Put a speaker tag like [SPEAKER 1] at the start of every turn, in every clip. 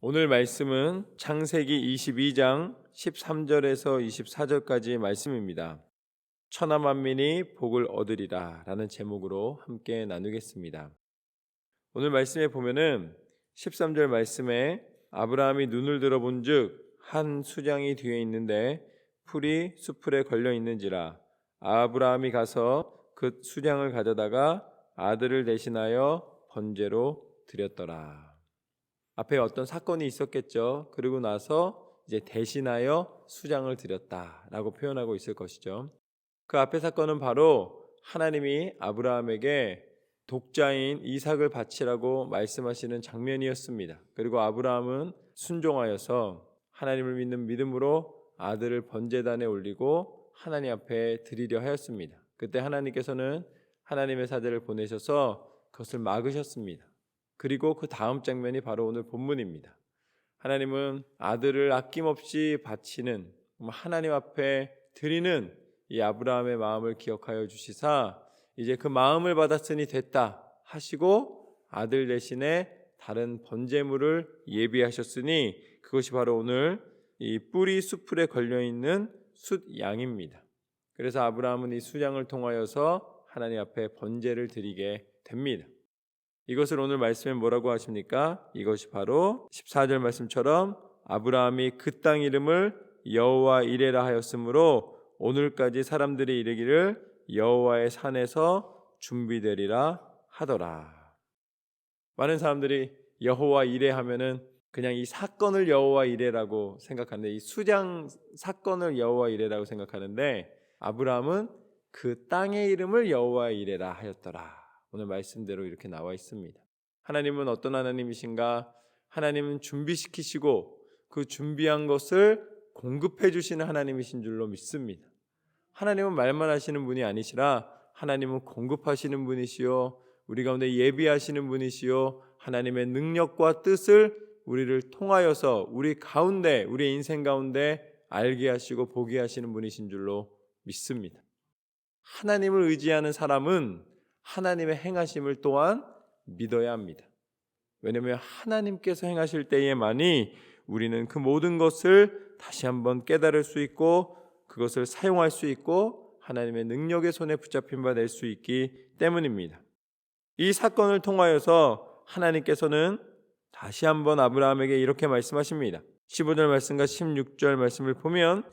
[SPEAKER 1] 오늘 말씀은 창세기 22장 13절에서 24절까지의 말씀입니다. 천하 만민이 복을 얻으리라 라는 제목으로 함께 나누겠습니다. 오늘 말씀에 보면은 13절 말씀에 아브라함이 눈을 들어본 즉 한 수장이 뒤에 있는데 풀이 수풀에 걸려 있는지라 아브라함이 가서 그 수장을 가져다가 아들을 대신하여 번제로 드렸더라. 앞에 어떤 사건이 있었겠죠. 그리고 나서 이제 대신하여 수장을 드렸다라고 표현하고 있을 것이죠. 그 앞에 사건은 바로 하나님이 아브라함에게 독자인 이삭을 바치라고 말씀하시는 장면이었습니다. 그리고 아브라함은 순종하여서 하나님을 믿는 믿음으로 아들을 번제단에 올리고 하나님 앞에 드리려 하였습니다. 그때 하나님께서는 하나님의 사자를 보내셔서 그것을 막으셨습니다. 그리고 그 다음 장면이 바로 오늘 본문입니다. 하나님은 아들을 아낌없이 바치는 하나님 앞에 드리는 이 아브라함의 마음을 기억하여 주시사 이제 그 마음을 받았으니 됐다 하시고 아들 대신에 다른 번제물을 예비하셨으니 그것이 바로 오늘 이 뿌리 수풀에 걸려있는 숫양입니다. 그래서 아브라함은 이 수양을 통하여서 하나님 앞에 번제를 드리게 됩니다. 이것을 오늘 말씀에 뭐라고 하십니까? 이것이 바로 14절 말씀처럼 아브라함이 그 땅 이름을 여호와 이레라 하였으므로 오늘까지 사람들이 이르기를 여호와의 산에서 준비되리라 하더라. 많은 사람들이 여호와 이레 하면은 그냥 이 사건을 여호와 이레라고 생각하는데 이 수장 사건을 여호와 이레라고 생각하는데 아브라함은 그 땅의 이름을 여호와 이레라 하였더라. 오늘 말씀대로 이렇게 나와 있습니다. 하나님은 어떤 하나님이신가? 하나님은 준비시키시고 그 준비한 것을 공급해 주시는 하나님이신 줄로 믿습니다. 하나님은 말만 하시는 분이 아니시라 하나님은 공급하시는 분이시요 우리 가운데 예비하시는 분이시요 하나님의 능력과 뜻을 우리를 통하여서 우리 가운데 우리 인생 가운데 알게 하시고 보게 하시는 분이신 줄로 믿습니다. 하나님을 의지하는 사람은 하나님의 행하심을 또한 믿어야 합니다. 왜냐하면 하나님께서 행하실 때에만이 우리는 그 모든 것을 다시 한번 깨달을 수 있고 그것을 사용할 수 있고 하나님의 능력의 손에 붙잡힌 바 될 수 있기 때문입니다. 이 사건을 통하여서 하나님께서는 다시 한번 아브라함에게 이렇게 말씀하십니다. 15절 말씀과 16절 말씀을 보면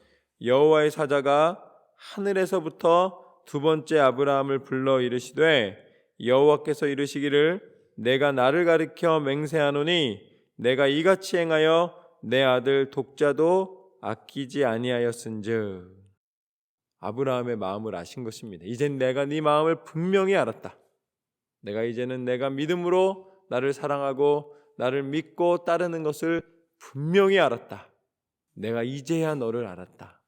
[SPEAKER 1] 여호와의 사자가 하늘에서부터 두 번째 아브라함을 불러 이르시되 여호와께서 이르시기를 내가 나를 가리켜 맹세하노니 내가 이같이 행하여 내 아들 독자도 아끼지 아니하였은즉. 아브라함의 마음을 아신 것입니다. 이젠 내가 네 마음을 분명히 알았다. 이제는 내가 믿음으로 나를 사랑하고 나를 믿고 따르는 것을 분명히 알았다. 내가 이제야 너를 알았다.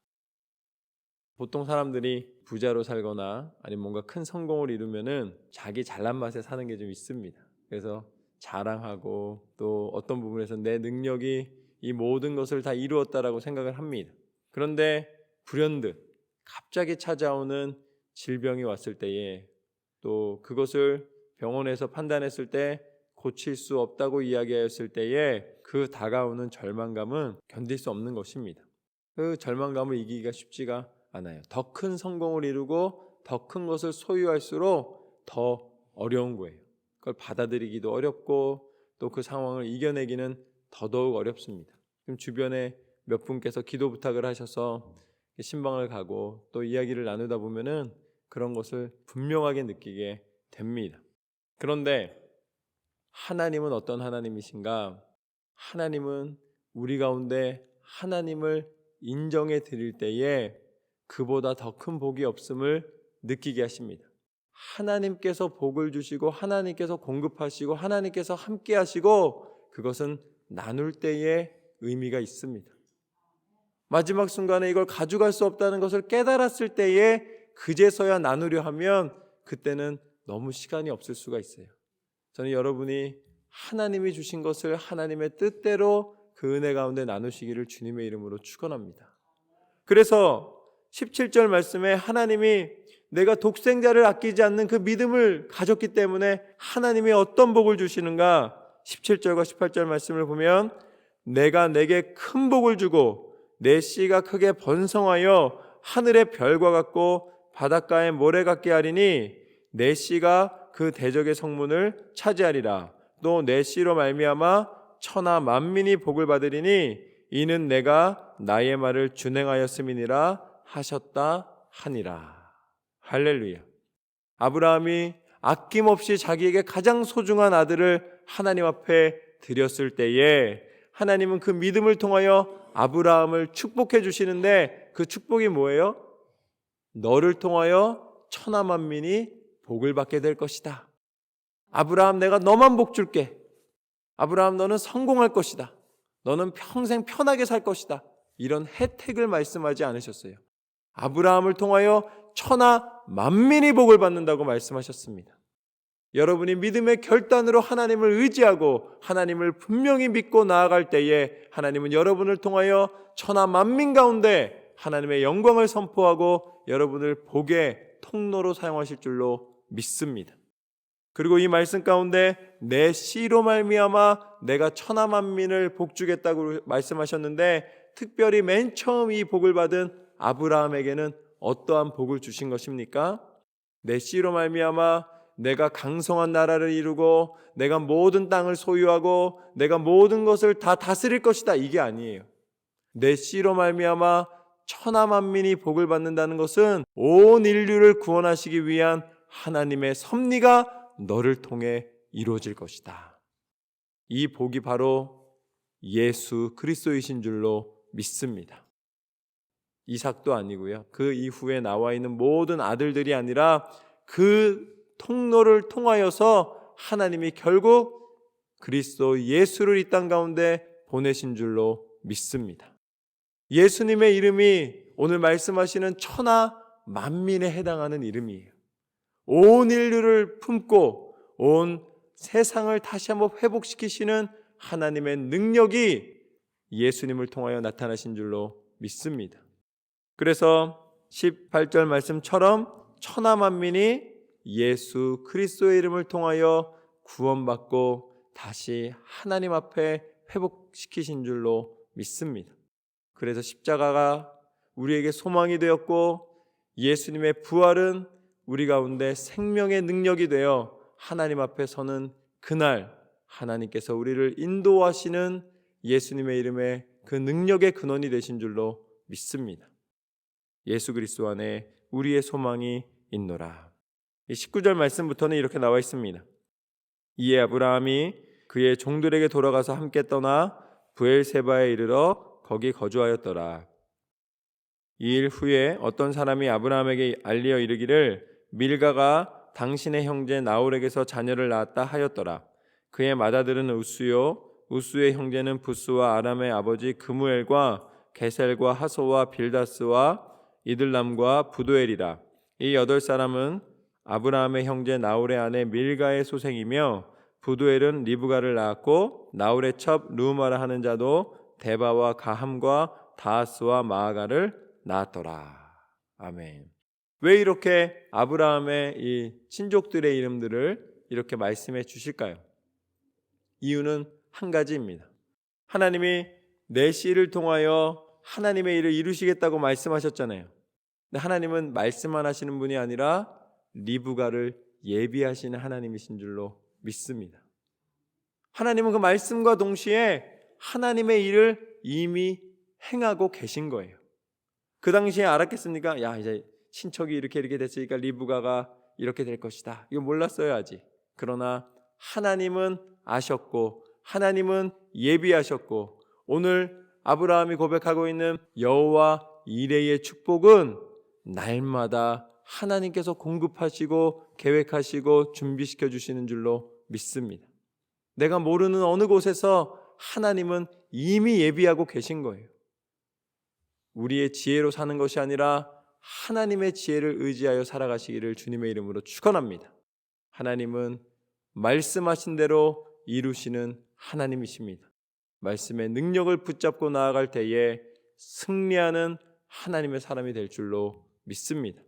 [SPEAKER 1] 보통 사람들이 부자로 살거나 아니면 뭔가 큰 성공을 이루면은 자기 잘난 맛에 사는 게 좀 있습니다. 그래서 자랑하고 또 어떤 부분에서 내 능력이 이 모든 것을 다 이루었다라고 생각을 합니다. 그런데 불현듯 갑자기 찾아오는 질병이 왔을 때에 또 그것을 병원에서 판단했을 때 고칠 수 없다고 이야기하였을 때에 그 다가오는 절망감은 견딜 수 없는 것입니다. 그 절망감을 이기기가 쉽지가 않아요. 더 큰 성공을 이루고 더 큰 것을 소유할수록 더 어려운 거예요. 그걸 받아들이기도 어렵고 또 그 상황을 이겨내기는 더더욱 어렵습니다. 지금 주변에 몇 분께서 기도 부탁을 하셔서 신방을 가고 또 이야기를 나누다 보면은 그런 것을 분명하게 느끼게 됩니다. 그런데 하나님은 어떤 하나님이신가? 하나님은 우리 가운데 하나님을 인정해 드릴 때에 그보다 더 큰 복이 없음을 느끼게 하십니다. 하나님께서 복을 주시고 하나님께서 공급하시고 하나님께서 함께 하시고 그것은 나눌 때에 의미가 있습니다. 마지막 순간에 이걸 가져갈 수 없다는 것을 깨달았을 때에 그제서야 나누려 하면 그때는 너무 시간이 없을 수가 있어요. 저는 여러분이 하나님이 주신 것을 하나님의 뜻대로 그 은혜 가운데 나누시기를 주님의 이름으로 축원합니다. 그래서 17절 말씀에 하나님이 내가 독생자를 아끼지 않는 그 믿음을 가졌기 때문에 하나님이 어떤 복을 주시는가? 17절과 18절 말씀을 보면 내가 내게 큰 복을 주고 내 씨가 크게 번성하여 하늘의 별과 같고 바닷가의 모래 같게 하리니 내 씨가 그 대적의 성문을 차지하리라. 또 내 씨로 말미암아 천하 만민이 복을 받으리니 이는 내가 나의 말을 준행하였음이니라 하셨다 하니라. 할렐루야. 아브라함이 아낌없이 자기에게 가장 소중한 아들을 하나님 앞에 드렸을 때에 하나님은 그 믿음을 통하여 아브라함을 축복해 주시는데, 그 축복이 뭐예요? 너를 통하여 천하 만민이 복을 받게 될 것이다. 아브라함, 내가 너만 복 줄게. 아브라함, 너는 성공할 것이다. 너는 평생 편하게 살 것이다. 이런 혜택을 말씀하지 않으셨어요. 아브라함을 통하여 천하 만민이 복을 받는다고 말씀하셨습니다. 여러분이 믿음의 결단으로 하나님을 의지하고 하나님을 분명히 믿고 나아갈 때에 하나님은 여러분을 통하여 천하 만민 가운데 하나님의 영광을 선포하고 여러분을 복의 통로로 사용하실 줄로 믿습니다. 그리고 이 말씀 가운데 내 씨로 말미암아 내가 천하 만민을 복주겠다고 말씀하셨는데, 특별히 맨 처음 이 복을 받은 아브라함에게는 어떠한 복을 주신 것입니까? 내 씨로 말미암아 내가 강성한 나라를 이루고 내가 모든 땅을 소유하고 내가 모든 것을 다 다스릴 것이다, 이게 아니에요. 내 씨로 말미암아 천하 만민이 복을 받는다는 것은 온 인류를 구원하시기 위한 하나님의 섭리가 너를 통해 이루어질 것이다. 이 복이 바로 예수 그리스도이신 줄로 믿습니다. 이삭도 아니고요, 그 이후에 나와 있는 모든 아들들이 아니라 그 통로를 통하여서 하나님이 결국 그리스도 예수를 이 땅 가운데 보내신 줄로 믿습니다. 예수님의 이름이 오늘 말씀하시는 천하 만민에 해당하는 이름이에요. 온 인류를 품고 온 세상을 다시 한번 회복시키시는 하나님의 능력이 예수님을 통하여 나타나신 줄로 믿습니다. 그래서 18절 말씀처럼 천하 만민이 예수 그리스도의 이름을 통하여 구원받고 다시 하나님 앞에 회복시키신 줄로 믿습니다. 그래서 십자가가 우리에게 소망이 되었고 예수님의 부활은 우리 가운데 생명의 능력이 되어 하나님 앞에 서는 그날 하나님께서 우리를 인도하시는 예수님의 이름에 그 능력의 근원이 되신 줄로 믿습니다. 예수 그리스도 안에 우리의 소망이 있노라. 19절 말씀부터는 이렇게 나와 있습니다. 이에 아브라함이 그의 종들에게 돌아가서 함께 떠나 브엘세바에 이르러 거기 거주하였더라. 이 일 후에 어떤 사람이 아브라함에게 알리어 이르기를 밀가가 당신의 형제 나홀에게서 자녀를 낳았다 하였더라. 그의 맏아들은 우스요, 우스의 형제는 부스와 아람의 아버지 그무엘과 게셀과 하소와 빌다스와 이들람과 부도엘이라. 이 8사람은 아브라함의 형제 나홀의 아내 밀가의 소생이며, 부도엘은 리브가를 낳았고 나홀의 첩 루마라 하는 자도 데바와 가함과 다하스와 마아가를 낳았더라. 아멘. 왜 이렇게 아브라함의 이 친족들의 이름들을 이렇게 말씀해 주실까요? 이유는 한 가지입니다. 하나님이 내 씨를 통하여 하나님의 일을 이루시겠다고 말씀하셨잖아요. 근데 하나님은 말씀만 하시는 분이 아니라 리브가를 예비하시는 하나님이신 줄로 믿습니다. 하나님은 그 말씀과 동시에 하나님의 일을 이미 행하고 계신 거예요. 그 당시에 알았겠습니까? 야, 이제 친척이 이렇게 됐으니까 리브가가 이렇게 될 것이다. 이거 몰랐어요, 아직. 그러나 하나님은 아셨고 하나님은 예비하셨고, 오늘 아브라함이 고백하고 있는 여호와 이레의 축복은 날마다 하나님께서 공급하시고 계획하시고 준비시켜 주시는 줄로 믿습니다. 내가 모르는 어느 곳에서 하나님은 이미 예비하고 계신 거예요. 우리의 지혜로 사는 것이 아니라 하나님의 지혜를 의지하여 살아가시기를 주님의 이름으로 축원합니다. 하나님은 말씀하신 대로 이루시는 하나님이십니다. 말씀의 능력을 붙잡고 나아갈 때에 승리하는 하나님의 사람이 될 줄로 믿습니다.